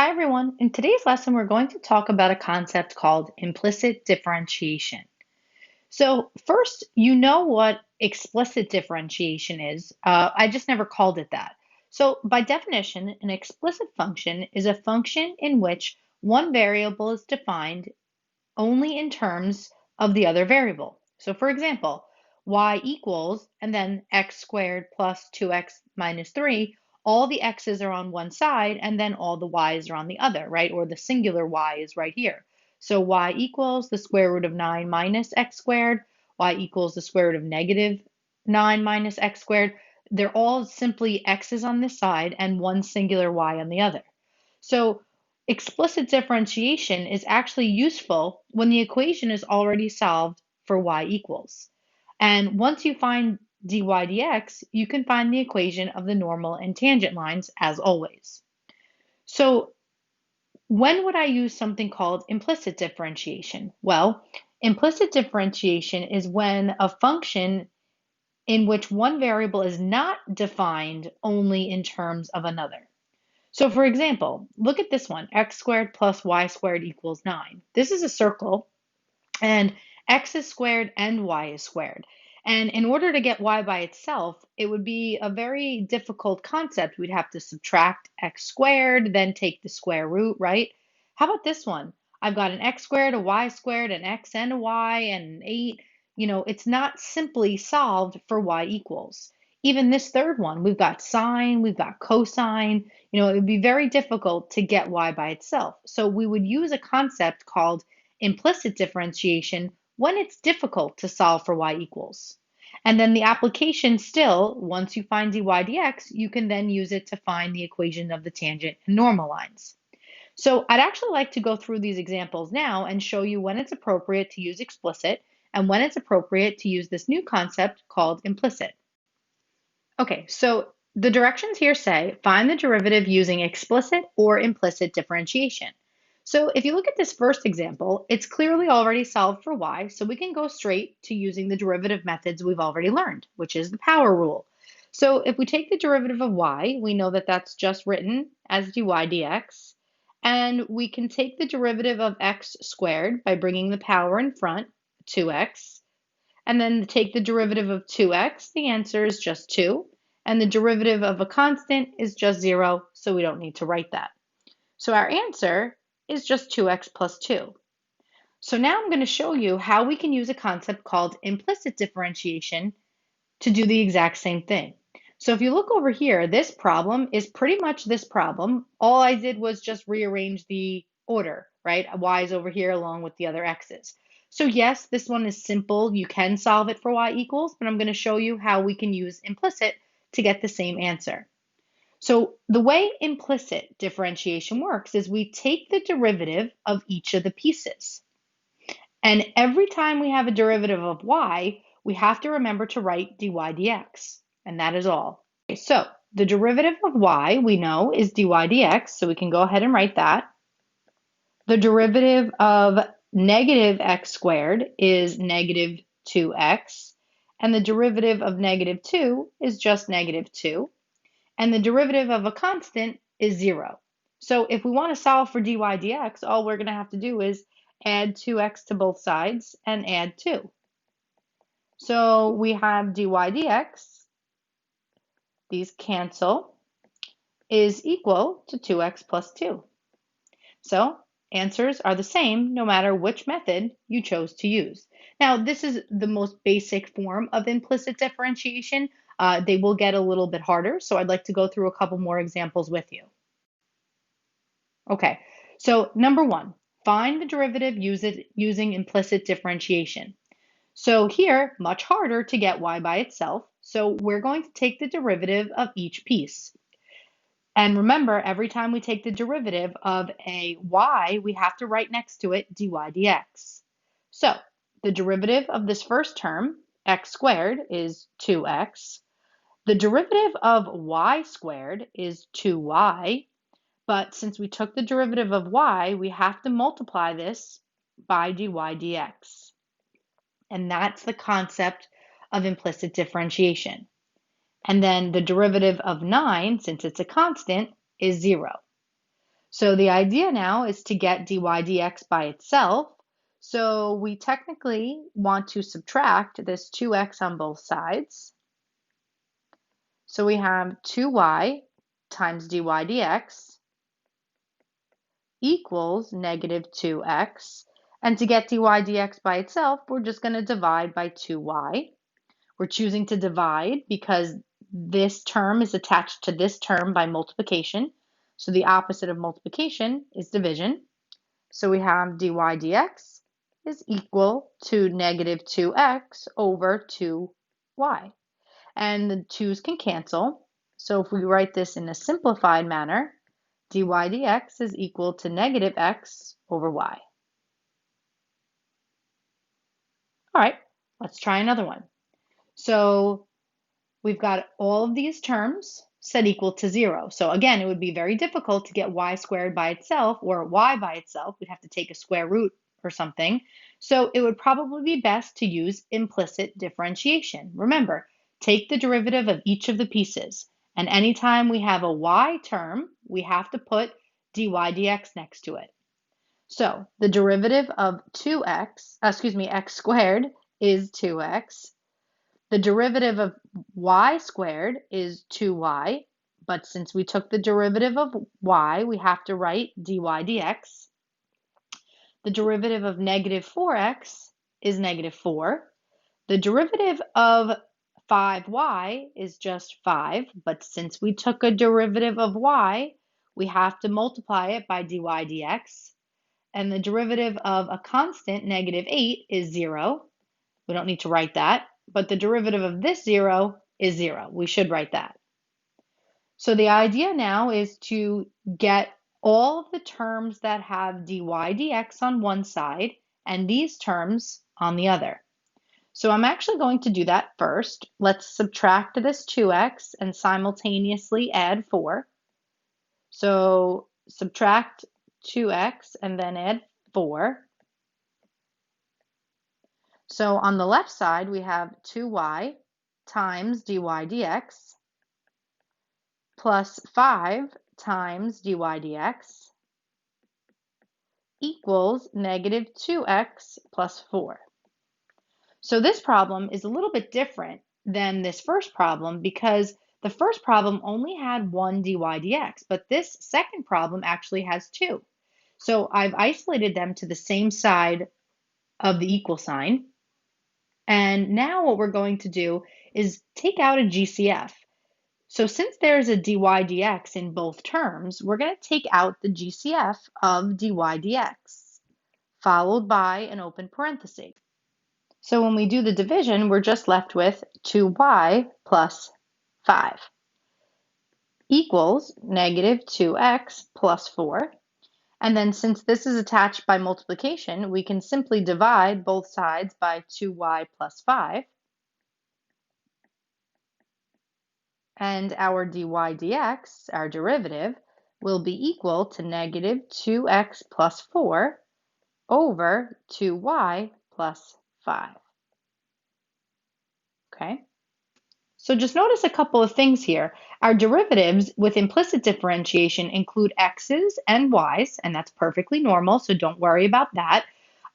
Hi everyone. In today's lesson, we're going to talk about a concept called implicit differentiation. So first, you know what explicit differentiation is. I just never called it that. So by definition, an explicit function is a function in which one variable is defined only in terms of the other variable. So for example, y equals, and then x squared plus 2x minus 3, all the x's are on one side, and then all the y's are on the other, right? Or the singular y is right here. So y equals the square root of 9 minus x squared, y equals the square root of negative 9 minus x squared. They're all simply x's on this side and one singular y on the other. So explicit differentiation is actually useful when the equation is already solved for y equals. And once you find dy dx, you can find the equation of the normal and tangent lines as always. So when would I use something called implicit differentiation? Well, implicit differentiation is when a function in which one variable is not defined only in terms of another. So for example, look at this one, x squared plus y squared equals 9. This is a circle, and x is squared and y is squared. And in order to get y by itself, it would be a very difficult concept. We'd have to subtract x squared, then take the square root, right? How about this one? I've got an x squared, a y squared, an x and a y, and an 8. It's not simply solved for y equals. Even this third one, we've got sine, we've got cosine. It would be very difficult to get y by itself. So we would use a concept called implicit differentiation when it's difficult to solve for y equals. And then the application still, once you find dy dx, you can then use it to find the equation of the tangent and normal lines. So I'd actually like to go through these examples now and show you when it's appropriate to use explicit and when it's appropriate to use this new concept called implicit. Okay, so the directions here say find the derivative using explicit or implicit differentiation. So if you look at this first example, it's clearly already solved for y, so we can go straight to using the derivative methods we've already learned, which is the power rule. So if we take the derivative of y, we know that that's just written as dy dx, and we can take the derivative of x squared by bringing the power in front, 2x, and then take the derivative of 2x, the answer is just 2, and the derivative of a constant is just 0, so we don't need to write that. So our answer is just 2x plus 2. So now I'm going to show you how we can use a concept called implicit differentiation to do the exact same thing. So if you look over here, this problem is pretty much this problem. All I did was just rearrange the order, right? Y is over here along with the other x's. So yes, this one is simple. You can solve it for y equals, but I'm going to show you how we can use implicit to get the same answer. So the way implicit differentiation works is we take the derivative of each of the pieces. And every time we have a derivative of y, we have to remember to write dy dx. And that is all. Okay, so the derivative of y we know is dy dx, so we can go ahead and write that. The derivative of negative x squared is negative 2x, and the derivative of negative 2 is just negative 2. And the derivative of a constant is 0. So if we want to solve for dy dx, all we're going to have to do is add 2x to both sides and add 2. So we have dy dx, these cancel, is equal to 2x plus 2. So answers are the same no matter which method you chose to use. Now, this is the most basic form of implicit differentiation. They will get a little bit harder, so I'd like to go through a couple more examples with you. Okay, so number one, find the derivative using implicit differentiation. So here, much harder to get y by itself, so we're going to take the derivative of each piece. And remember, every time we take the derivative of a y, we have to write next to it dy dx. So the derivative of this first term, x squared, is 2x. The derivative of y squared is 2y, but since we took the derivative of y, we have to multiply this by dy dx. And that's the concept of implicit differentiation. And then the derivative of 9, since it's a constant, is 0. So the idea now is to get dy dx by itself. So we technically want to subtract this 2x on both sides. So we have 2y times dy dx equals negative 2x. And to get dy dx by itself, we're just going to divide by 2y. We're choosing to divide because this term is attached to this term by multiplication. So the opposite of multiplication is division. So we have dy dx is equal to negative 2x over 2y. And the 2's can cancel. So if we write this in a simplified manner, dy dx is equal to negative x over y. All right, let's try another one. So we've got all of these terms set equal to 0. So again, it would be very difficult to get y squared by itself or y by itself. We'd have to take a square root or something. So it would probably be best to use implicit differentiation. Remember, take the derivative of each of the pieces. And anytime we have a y term, we have to put dy dx next to it. So the derivative of x squared is 2x. The derivative of y squared is 2y, but since we took the derivative of y, we have to write dy dx. The derivative of negative 4x is negative 4. The derivative of 5y is just 5, but since we took a derivative of y, we have to multiply it by dy dx. And the derivative of a constant, negative 8, is 0. We don't need to write that. But the derivative of this 0 is 0. We should write that. So the idea now is to get all of the terms that have dy dx on one side and these terms on the other. So I'm actually going to do that first. Let's subtract this 2x and simultaneously add 4. So subtract 2x and then add 4. So on the left side, we have 2y times dy dx plus 5 times dy dx equals negative 2x plus 4. So this problem is a little bit different than this first problem because the first problem only had one dy dx, but this second problem actually has two. So I've isolated them to the same side of the equal sign. And now what we're going to do is take out a GCF. So since there's a dy dx in both terms, we're going to take out the GCF of dy dx, followed by an open parenthesis. So when we do the division, we're just left with 2y plus 5 equals negative 2x plus 4. And then since this is attached by multiplication, we can simply divide both sides by 2y plus 5. And our dy dx, our derivative, will be equal to negative 2x plus 4 over 2y plus 5. Okay? So just notice a couple of things here. Our derivatives with implicit differentiation include x's and y's, and that's perfectly normal, so don't worry about that.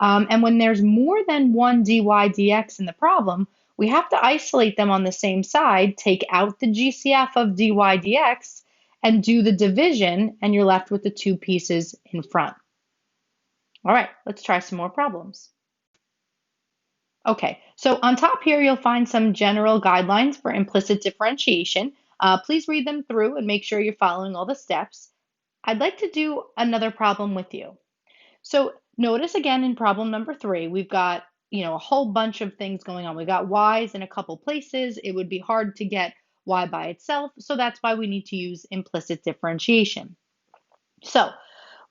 And when there's more than one dy dx in the problem, we have to isolate them on the same side, take out the GCF of dy dx, and do the division, and you're left with the two pieces in front. All right, let's try some more problems. Okay, so on top here, you'll find some general guidelines for implicit differentiation. Please read them through and make sure you're following all the steps. I'd like to do another problem with you. So notice again in problem number 3, we've got, a whole bunch of things going on. We've got y's in a couple places. It would be hard to get y by itself, so that's why we need to use implicit differentiation. So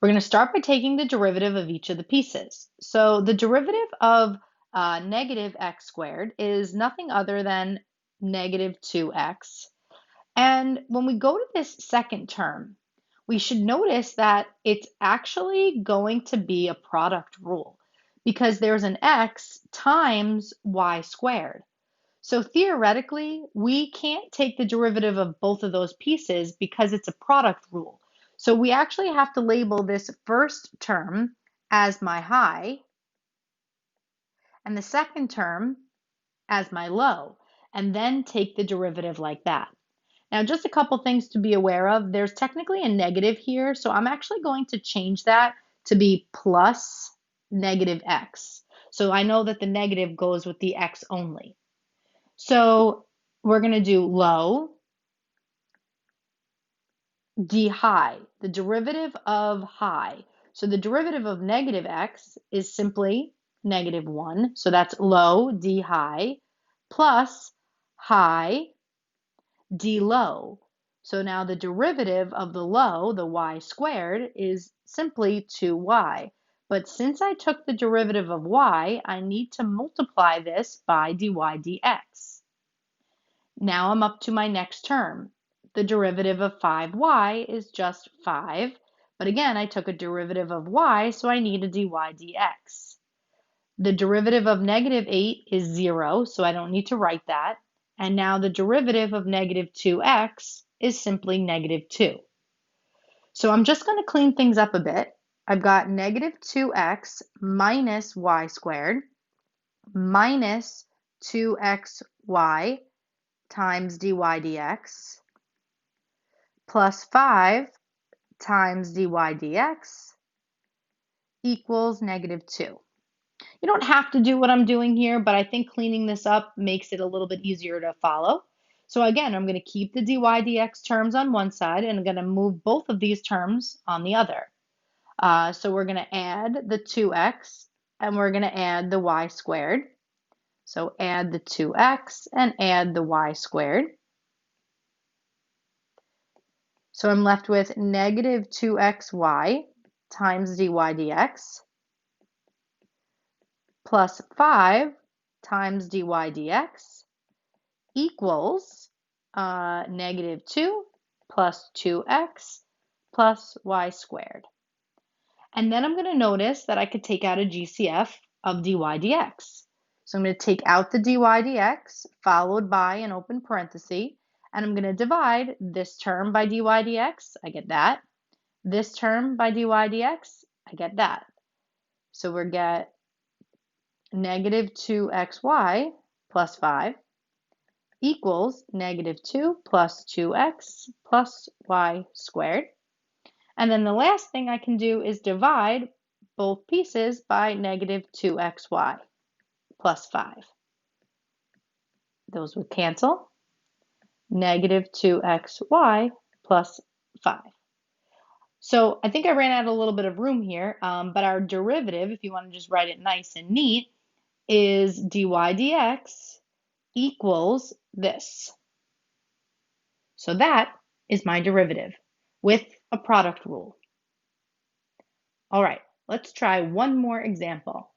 we're going to start by taking the derivative of each of the pieces. So the derivative of negative x squared is nothing other than negative 2x. And when we go to this second term, we should notice that it's actually going to be a product rule because there's an x times y squared. So theoretically, we can't take the derivative of both of those pieces because it's a product rule. So we actually have to label this first term as my high and the second term as my low, and then take the derivative like that. Now, just a couple things to be aware of. There's technically a negative here, so I'm actually going to change that to be plus negative x. So I know that the negative goes with the x only. So we're going to do low d high, the derivative of high. So the derivative of negative x is simply negative 1. So that's low d high plus high d low. So now the derivative of the low, the y squared, is simply 2y. But since I took the derivative of y, I need to multiply this by dy dx. Now I'm up to my next term. The derivative of 5y is just 5. But again, I took a derivative of y, so I need a dy dx. The derivative of negative 8 is 0, so I don't need to write that. And now the derivative of negative 2x is simply negative 2. So I'm just going to clean things up a bit. I've got negative 2x minus y squared minus 2xy times dy dx plus 5 times dy dx equals negative 2. You don't have to do what I'm doing here, but I think cleaning this up makes it a little bit easier to follow. So again, I'm going to keep the dy dx terms on one side, and I'm going to move both of these terms on the other. So we're going to add the 2x, and we're going to add the y squared. So add the 2x and add the y squared. So I'm left with negative 2xy times dy dx plus 5 times dy dx equals negative 2 plus 2x plus y squared. And then I'm going to notice that I could take out a GCF of dy dx. So I'm going to take out the dy dx followed by an open parenthesis, and I'm going to divide this term by dy dx. I get that. This term by dy dx. I get that. So we get negative 2xy plus 5 equals negative 2 plus 2x plus y squared. And then the last thing I can do is divide both pieces by negative 2xy plus 5. Those would cancel. Negative 2xy plus 5. So I think I ran out a little bit of room here, but our derivative, if you want to just write it nice and neat, is dy dx equals this. So that is my derivative with a product rule. All right, let's try one more example.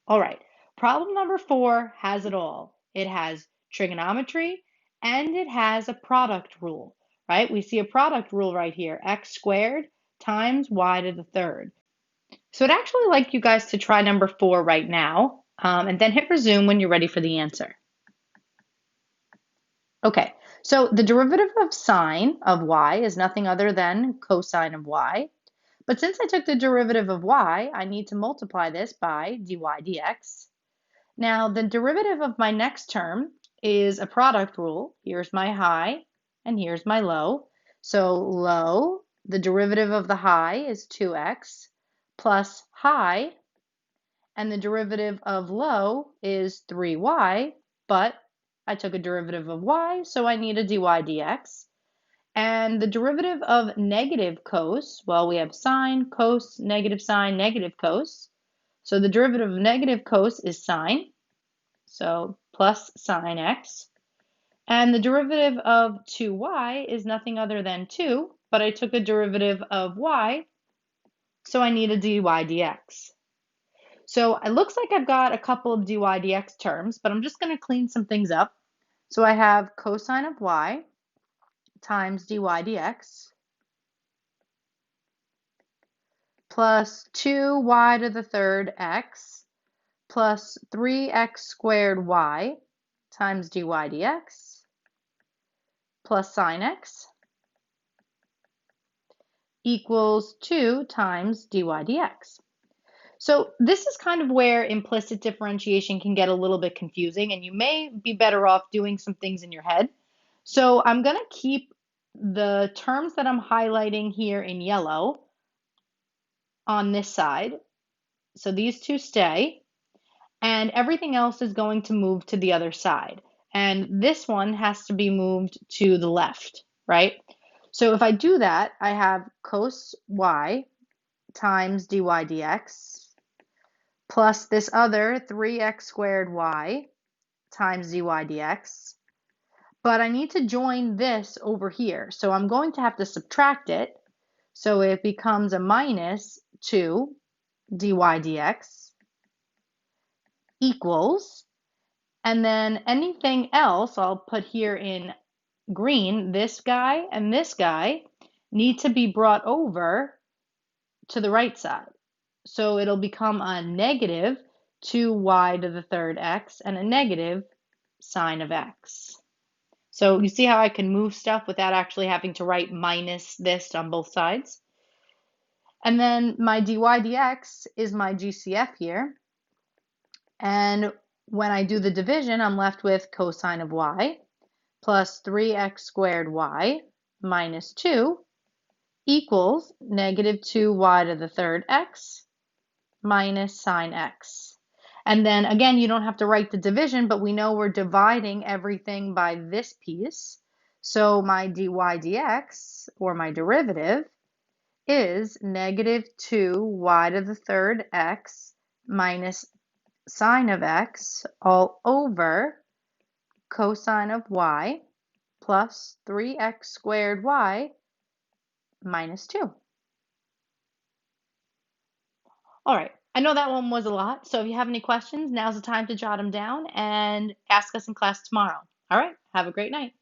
All right, problem number 4 has it all. It has trigonometry and it has a product rule, right? We see a product rule right here, x squared times y to the third. So I'd actually like you guys to try number 4 right now, and then hit resume when you're ready for the answer. Okay, so the derivative of sine of y is nothing other than cosine of y. But since I took the derivative of y, I need to multiply this by dy dx. Now, the derivative of my next term is a product rule. Here's my high, and here's my low. So low, the derivative of the high is 2x plus high, and the derivative of low is 3y, but I took a derivative of y, so I need a dy dx. And the derivative of negative cos, well, we have sine, cos, negative cos. So the derivative of negative cos is sine, so plus sine x. And the derivative of 2y is nothing other than 2, but I took a derivative of y, so I need a dy dx. So it looks like I've got a couple of dy dx terms, but I'm just going to clean some things up. So I have cosine of y times dy dx plus 2y to the third x plus 3x squared y times dy dx plus sine x. equals 2 times dy dx. So this is kind of where implicit differentiation can get a little bit confusing, and you may be better off doing some things in your head. So I'm going to keep the terms that I'm highlighting here in yellow on this side. So these two stay, and everything else is going to move to the other side. And this one has to be moved to the left, right? So if I do that, I have cos y times dy dx plus this other 3x squared y times dy dx. But I need to join this over here. So I'm going to have to subtract it. So it becomes a minus 2 dy dx equals, and then anything else I'll put here in green, this guy and this guy need to be brought over to the right side. So it'll become a negative 2y to the third x and a negative sine of x. So you see how I can move stuff without actually having to write minus this on both sides? And then my dy dx is my GCF here. And when I do the division, I'm left with cosine of y plus 3x squared y minus 2 equals negative 2y to the third x minus sine x. And then again, you don't have to write the division, but we know we're dividing everything by this piece. So my dy dx, or my derivative, is negative 2y to the third x minus sine of x all over cosine of y plus 3x squared y minus 2. All right, I know that one was a lot, so if you have any questions, now's the time to jot them down and ask us in class tomorrow. All right, have a great night.